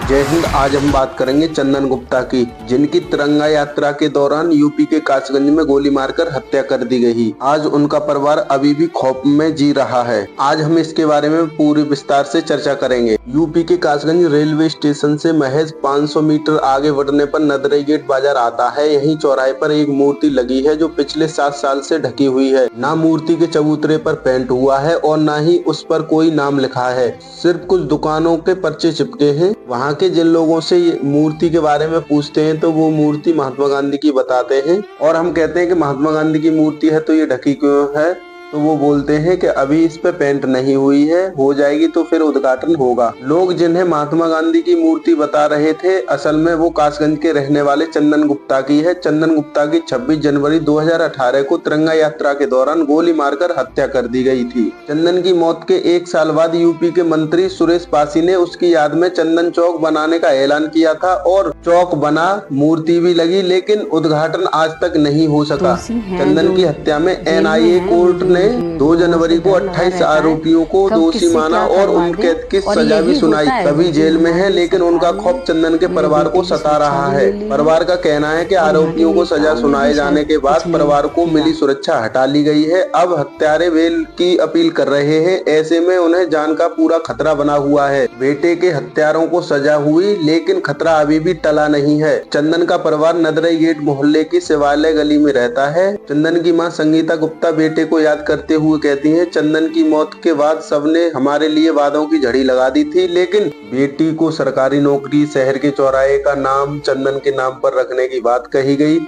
जय हिंद। आज हम बात करेंगे चंदन गुप्ता की, जिनकी तिरंगा यात्रा के दौरान यूपी के कासगंज में गोली मारकर हत्या कर दी गई। आज उनका परिवार अभी भी खौफ में जी रहा है। आज हम इसके बारे में पूरी विस्तार से चर्चा करेंगे। यूपी के कासगंज रेलवे स्टेशन से महज 500 मीटर आगे बढ़ने पर नदरई गेट बाजार आता है। यहीं चौराहे पर एक मूर्ति लगी है जो पिछले 7 साल से ढकी हुई है। ना मूर्ति के चबूतरे पर पेंट हुआ है और ना ही उस पर कोई नाम लिखा है। सिर्फ कुछ दुकानों के पर्चे चिपके हैं। वहाँ के जिन लोगों से ये मूर्ति के बारे में पूछते हैं तो वो मूर्ति महात्मा गांधी की बताते हैं, और हम कहते हैं कि महात्मा गांधी की मूर्ति है तो ये ढकी क्यों है, तो वो बोलते हैं कि अभी इस पे पेंट नहीं हुई है, हो जाएगी तो फिर उद्घाटन होगा। लोग जिन्हें महात्मा गांधी की मूर्ति बता रहे थे, असल में वो कासगंज के रहने वाले चंदन गुप्ता की है। चंदन गुप्ता की 26 जनवरी 2018 को तिरंगा यात्रा के दौरान गोली मारकर हत्या कर दी गई थी। चंदन की मौत के 1 साल बाद यूपी के मंत्री सुरेश पासी ने उसकी याद में चंदन चौक बनाने का ऐलान किया था और चौक बना, मूर्ति भी लगी, लेकिन उद्घाटन आज तक नहीं हो सका। चंदन की हत्या में NIA कोर्ट ने 2 जनवरी को 28 आरोपियों को दोषी माना और उनके की सजा भी सुनाई। सभी जेल में हैं, लेकिन उनका खौफ चंदन के परिवार को सता रहा है। परिवार का कहना है कि आरोपियों को सजा सुनाए जाने के बाद परिवार को मिली सुरक्षा हटा ली गई है। अब हत्यारे बेल की अपील कर रहे हैं। ऐसे में उन्हें जान का पूरा खतरा बना हुआ है। बेटे के हत्यारों को सजा हुई, लेकिन खतरा अभी भी टला नहीं है। चंदन का परिवार नदरई गेट मोहल्ले की शिवालय गली में रहता है। चंदन की मां संगीता गुप्ता बेटे को याद करते हुए कहती हैं, चंदन की मौत के बाद सबने हमारे लिए वादों की झड़ी लगा दी थी, लेकिन बेटी को सरकारी नौकरी, शहर के चौराहे का नाम चंदन के नाम पर रखने की बात कही गई।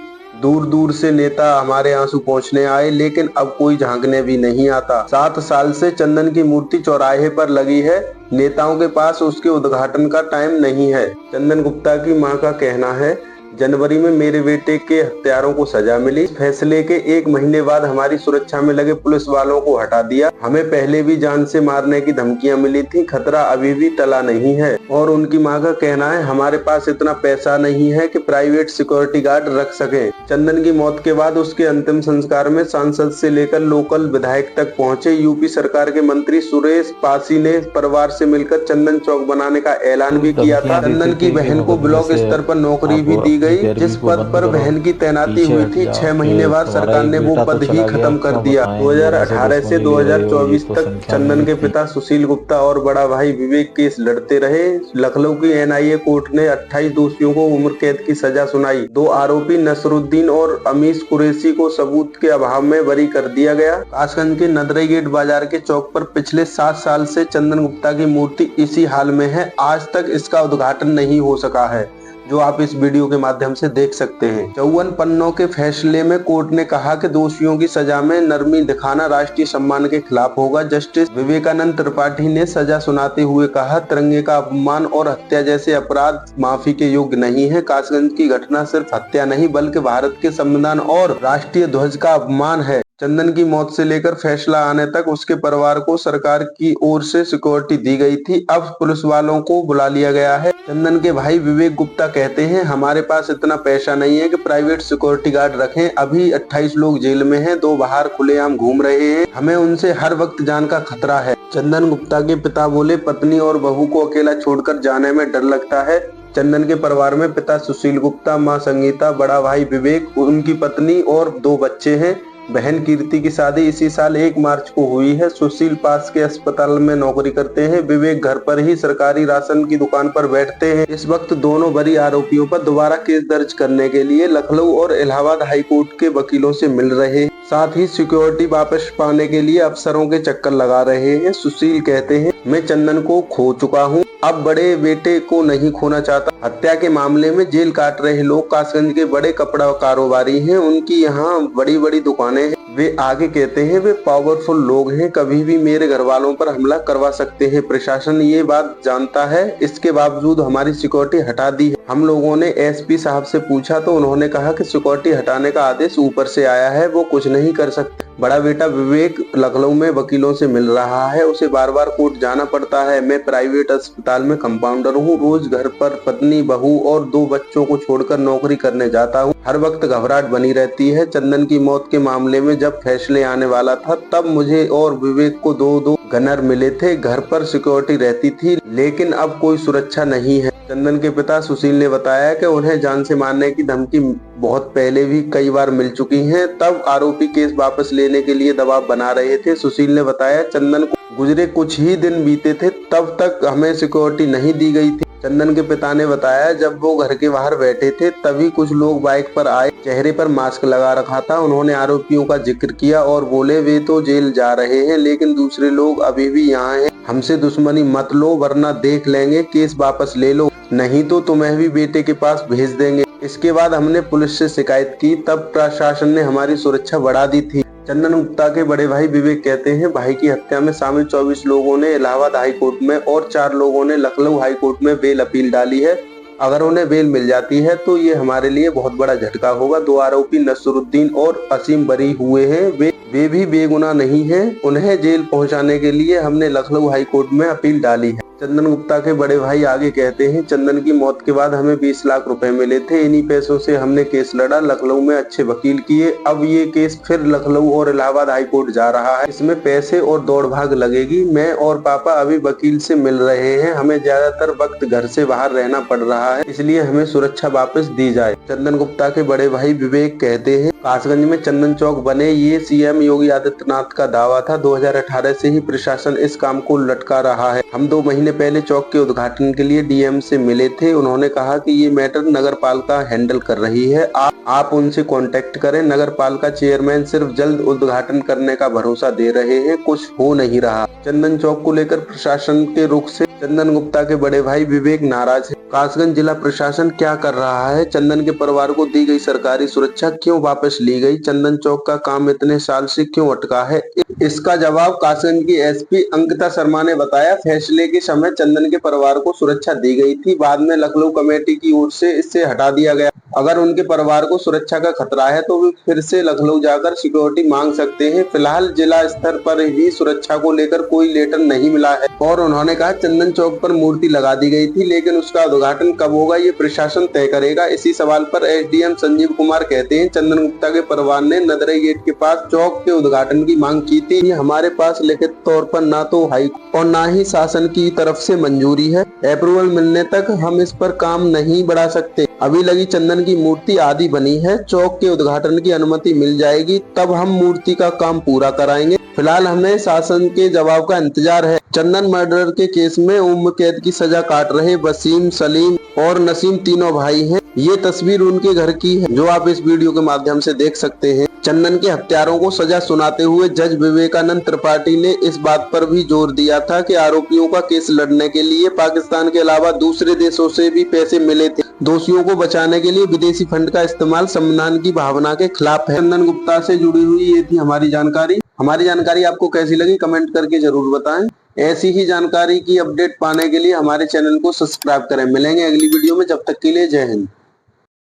दूर दूर से नेता हमारे आंसू पहुंचने आए, लेकिन अब कोई झांकने भी नहीं आता। 7 साल से चंदन की मूर्ति चौराहे पर लगी है। नेताओं के पास उसके उद्घाटन का टाइम नहीं है। चंदन गुप्ता की मां का कहना है, जनवरी में मेरे बेटे के हत्यारों को सजा मिली। फैसले के 1 महीने बाद हमारी सुरक्षा में लगे पुलिस वालों को हटा दिया। हमें पहले भी जान से मारने की धमकियां मिली थी। खतरा अभी भी टला नहीं है। और उनकी मां का कहना है, हमारे पास इतना पैसा नहीं है कि प्राइवेट सिक्योरिटी गार्ड रख सके। चंदन की मौत के बाद उसके अंतिम संस्कार में सांसद से लेकर लोकल विधायक तक पहुंचे। यूपी सरकार के मंत्री सुरेश पासी ने परिवार से मिलकर चंदन चौक बनाने का ऐलान भी किया था। चंदन की बहन को ब्लॉक स्तर पर नौकरी भी दी गई। जिस पद पर बहन की तैनाती हुई थी, 6 महीने बाद सरकार ने वो पद ही खत्म कर दिया। 2018 से 2024 तक चंदन के पिता सुशील गुप्ता और बड़ा भाई विवेक केस लड़ते रहे। लखनऊ की NIA कोर्ट ने 28 दोषियों को उम्र कैद की सजा सुनाई। 2 आरोपी नसरुद्दीन और अमीश कुरैशी को सबूत के अभाव में बरी कर दिया गया। कासगंज के नदरई गेट बाजार के चौक पर पिछले 7 साल से चंदन गुप्ता की मूर्ति इसी हाल में है। आज तक इसका उद्घाटन नहीं हो सका है, जो आप इस वीडियो के माध्यम से देख सकते हैं। 54 पन्नों के फैसले में कोर्ट ने कहा कि दोषियों की सजा में नरमी दिखाना राष्ट्रीय सम्मान के खिलाफ होगा। जस्टिस विवेकानंद त्रिपाठी ने सजा सुनाते हुए कहा, तिरंगे का अपमान और हत्या जैसे अपराध माफी के योग्य नहीं है। कासगंज की घटना सिर्फ हत्या नहीं, बल्कि भारत के संविधान और राष्ट्रीय ध्वज का अपमान है। चंदन की मौत से लेकर फैसला आने तक उसके परिवार को सरकार की ओर से सिक्योरिटी दी गई थी। अब पुलिस वालों को बुला लिया गया है। चंदन के भाई विवेक गुप्ता कहते हैं, हमारे पास इतना पैसा नहीं है कि प्राइवेट सिक्योरिटी गार्ड रखें। अभी 28 लोग जेल में हैं, 2 बाहर खुलेआम घूम रहे हैं। हमें उनसे हर वक्त जान का खतरा है। चंदन गुप्ता के पिता बोले, पत्नी और बहू को अकेला छोड़कर जाने में डर लगता है। चंदन के परिवार में पिता सुशील गुप्ता, मां संगीता, बड़ा भाई विवेक, उनकी पत्नी और 2 बच्चे हैं। बहन कीर्ति की शादी इसी साल 1 मार्च को हुई है। सुशील पास के अस्पताल में नौकरी करते हैं। विवेक घर पर ही सरकारी राशन की दुकान पर बैठते हैं। इस वक्त दोनों बड़ी आरोपियों पर दोबारा केस दर्ज करने के लिए लखनऊ और इलाहाबाद हाई कोर्ट के वकीलों से मिल रहे हैं। साथ ही सिक्योरिटी वापस पाने के लिए अफसरों के चक्कर लगा रहे हैं। सुशील कहते हैं, मैं चंदन को खो चुका हूँ, अब बड़े बेटे को नहीं खोना चाहता। हत्या के मामले में जेल काट रहे लोग कासगंज के बड़े कपड़ा कारोबारी हैं। उनकी यहाँ बड़ी बड़ी दुकानें हैं। वे आगे कहते हैं, वे पावरफुल लोग हैं, कभी भी मेरे घर वालों पर हमला करवा सकते हैं। प्रशासन ये बात जानता है, इसके बावजूद हमारी सिक्योरिटी हटा दी है। हम लोगों ने SP साहब से पूछा तो उन्होंने कहा कि सिक्योरिटी हटाने का आदेश ऊपर से आया है, वो कुछ नहीं कर सकते। बड़ा बेटा विवेक लखनऊ में वकीलों से मिल रहा है। उसे बार बार कोर्ट जाना पड़ता है। मैं प्राइवेट अस्पताल में कंपाउंडर हूँ। रोज घर पर पत्नी, बहू और 2 बच्चों को छोड़कर नौकरी करने जाता हूँ। हर वक्त घबराहट बनी रहती है। चंदन की मौत के मामले में जब फैसले आने वाला था, तब मुझे और विवेक को 2 गनर मिले थे। घर पर सिक्योरिटी रहती थी, लेकिन अब कोई सुरक्षा नहीं है। चंदन के पिता सुशील ने बताया कि उन्हें जान से मारने की धमकी बहुत पहले भी कई बार मिल चुकी है। तब आरोपी केस वापस लेने के लिए दबाव बना रहे थे। सुशील ने बताया, चंदन को गुजरे कुछ ही दिन बीते थे, तब तक हमें सिक्योरिटी नहीं दी गई थी। चंदन के पिता ने बताया, जब वो घर के बाहर बैठे थे तभी कुछ लोग बाइक पर आए, चेहरे पर मास्क लगा रखा था। उन्होंने आरोपियों का जिक्र किया और बोले, वे तो जेल जा रहे हैं लेकिन दूसरे लोग अभी भी यहाँ हैं, हमसे दुश्मनी मत लो वरना देख लेंगे, केस वापस ले लो, नहीं तो तुम्हें भी बेटे के पास भेज देंगे। इसके बाद हमने पुलिस से शिकायत की, तब प्रशासन ने हमारी सुरक्षा बढ़ा दी थी। चंदन गुप्ता के बड़े भाई विवेक कहते हैं, भाई की हत्या में शामिल 24 लोगों ने इलाहाबाद हाई कोर्ट में और 4 लोगों ने लखनऊ हाई कोर्ट में बेल अपील डाली है। अगर उन्हें बेल मिल जाती है तो ये हमारे लिए बहुत बड़ा झटका होगा। 2 आरोपी नसरुद्दीन और असीम बरी हुए हैं, वे भी बेगुनाह नहीं हैं। उन्हें जेल पहुंचाने के लिए हमने लखनऊ हाई कोर्ट में अपील डाली है। चंदन गुप्ता के बड़े भाई आगे कहते हैं, चंदन की मौत के बाद हमें 20 लाख रुपए मिले थे। इन्हीं पैसों से हमने केस लड़ा, लखनऊ में अच्छे वकील किए। अब ये केस फिर लखनऊ और इलाहाबाद हाई कोर्ट जा रहा है। इसमें पैसे और दौड़ भाग लगेगी। मैं और पापा अभी वकील से मिल रहे हैं। हमें ज्यादातर वक्त घर से बाहर रहना पड़ रहा है, इसलिए हमें सुरक्षा वापस दी जाए। चंदन गुप्ता के बड़े भाई विवेक कहते हैं, कासगंज में चंदन चौक बने, ये सीएम योगी आदित्यनाथ का दावा था। 2018 से ही प्रशासन इस काम को लटका रहा है। हम 2 महीने पहले चौक के उद्घाटन के लिए डीएम से मिले थे। उन्होंने कहा कि ये मैटर नगर पालिका हैंडल कर रही है, आप उनसे कांटेक्ट करें। नगर पालिका चेयरमैन सिर्फ जल्द उद्घाटन करने का भरोसा दे रहे हैं, कुछ हो नहीं रहा। चंदन चौक को लेकर प्रशासन के रुख से चंदन गुप्ता के बड़े भाई विवेक नाराज है। कासगंज जिला प्रशासन क्या कर रहा है? चंदन के परिवार को दी गई सरकारी सुरक्षा क्यों वापस ली गई? चंदन चौक का काम इतने साल से क्यों अटका है? इसका जवाब कासगंज की एसपी अंकिता शर्मा ने बताया। फैसले के समय चंदन के परिवार को सुरक्षा दी गई थी, बाद में लखनऊ कमेटी की ओर से इससे हटा दिया गया। अगर उनके परिवार को सुरक्षा का खतरा है तो वे फिर से लखनऊ जाकर सिक्योरिटी मांग सकते हैं। फिलहाल जिला स्तर पर ही सुरक्षा को लेकर कोई लेटर नहीं मिला है। और उन्होंने कहा, चंदन चौक पर मूर्ति लगा दी गई थी, लेकिन उसका उद्घाटन कब होगा ये प्रशासन तय करेगा। इसी सवाल पर एसडीएम संजीव कुमार कहते हैं, चंदन गुप्ता के परिवार ने नदरई गेट के पास चौक के उद्घाटन की मांग की थी। हमारे पास लिखित तौर पर ना तो हाई और ना ही शासन की तरफ से मंजूरी है। अप्रूवल मिलने तक हम इस पर काम नहीं बढ़ा सकते। अभी लगी चंदन की मूर्ति आधी बनी है, चौक के उद्घाटन की अनुमति मिल जाएगी तब हम मूर्ति का काम पूरा कराएंगे। फिलहाल हमें शासन के जवाब का इंतजार है। चंदन मर्डर के केस में उम्र कैद की सजा काट रहे वसीम, सलीम और नसीम तीनों भाई हैं। ये तस्वीर उनके घर की है जो आप इस वीडियो के माध्यम से देख सकते हैं। चंदन के हत्यारों को सजा सुनाते हुए जज विवेकानंद त्रिपाठी ने इस बात पर भी जोर दिया था कि आरोपियों का केस लड़ने के लिए पाकिस्तान के अलावा दूसरे देशों से भी पैसे मिले थे। दोषियों को बचाने के लिए विदेशी फंड का इस्तेमाल सम्मान की भावना के खिलाफ है। चंदन गुप्ता से जुड़ी हुई ये थी हमारी जानकारी। हमारी जानकारी आपको कैसी लगी कमेंट करके जरूर बताएं। ऐसी ही जानकारी की अपडेट पाने के लिए हमारे चैनल को सब्सक्राइब करें। मिलेंगे अगली वीडियो में, जब तक के लिए जय हिंद।